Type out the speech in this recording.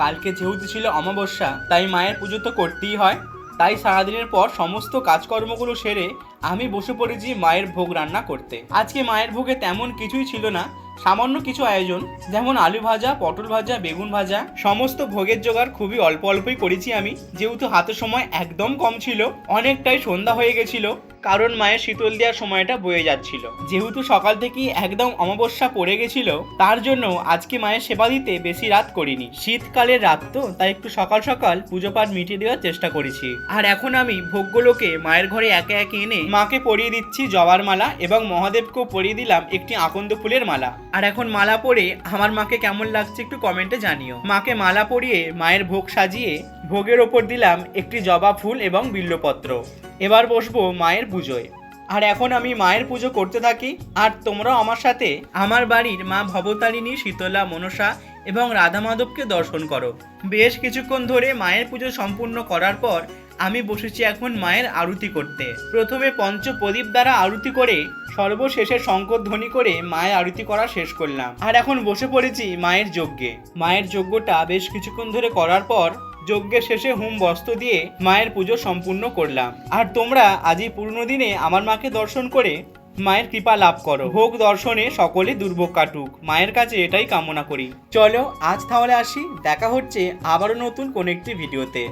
কালকে যেহেতু ছিল অমাবস্যা, তাই মায়ের পুজো তো করতেই হয়। তাই সারাদিনের পর সমস্ত কাজকর্মগুলো সেরে আমি বসে পড়েছি মায়ের ভোগ রান্না করতে। আজকে মায়ের ভোগে তেমন কিছুই ছিল না, সামান্য কিছু আয়োজন, যেমন আলু ভাজা, পটল ভাজা, বেগুন ভাজা। সমস্ত ভোগের জোগাড় খুবই অল্প অল্পই করেছি আমি, যেহেতু হাতে সময় একদম কম ছিল। অনেকটাই সন্ধ্যা হয়ে গেছিল, কারণ মায়ের শীতল দেওয়ার সময়টা বয়ে যাচ্ছিল। যেহেতু সকাল থেকেই একদম অমাবস্যা পড়ে গেছিল, তার জন্য আজকে মায়ের সেবা দিতে বেশি রাত করিনি। শীতকালের রাত তো, তাই একটু সকাল সকাল পুজো পাঠ মিটিয়ে দেওয়ার চেষ্টা করেছি। আর এখন আমি ভোগগুলোকে মায়ের ঘরে একে একে এনে মাকে পরিয়ে দিচ্ছি জবার মালা, এবং মহাদেবকেও পরিয়ে দিলাম একটি আকন্দ ফুলের মালা। আর এখন মালা পরে আমার মাকে কেমন লাগছে একটু কমেন্টে জানিও। মাকে মালা পরিয়ে মায়ের ভোগ সাজিয়ে ভোগের ওপর দিলাম একটি জবা ফুল এবং বিল্লপত্র। এবার বসবো মায়ের পুজোয়। আর এখন আমি মায়ের পুজো করতে থাকি, আর তোমরাও আমার সাথে আমার বাড়ির মা ভবতারিণী, শীতলা, মনসা এবং রাধা মাধবকে দর্শন করো। বেশ কিছুক্ষণ ধরে মায়ের পুজো সম্পূর্ণ করার পর আমি বসেছি এখন মায়ের আরতি করতে। প্রথমে পঞ্চপ্রদীপ দ্বারা আরতি করে সর্বশেষে শঙ্করধ্বনি করে মায়ের আরতি করা শেষ করলাম। আর এখন বসে পড়েছি মায়ের যজ্ঞে। মায়ের যজ্ঞটা বেশ কিছুক্ষণ ধরে করার পর যজ্ঞের শেষে হোম বস্ত্র দিয়ে মায়ের পুজো সম্পূর্ণ করলাম। আর তোমরা আজই পুরনো দিনে আমার মাকে দর্শন করে মায়ের কৃপা লাভ করো। ভোগ দর্শনে সকলে দুর্ভোগ কাটুক, মায়ের কাছে এটাই কামনা করি। চলো আজ তাহলে আসি, দেখা হচ্ছে আবারও নতুন কোন একটি ভিডিওতে।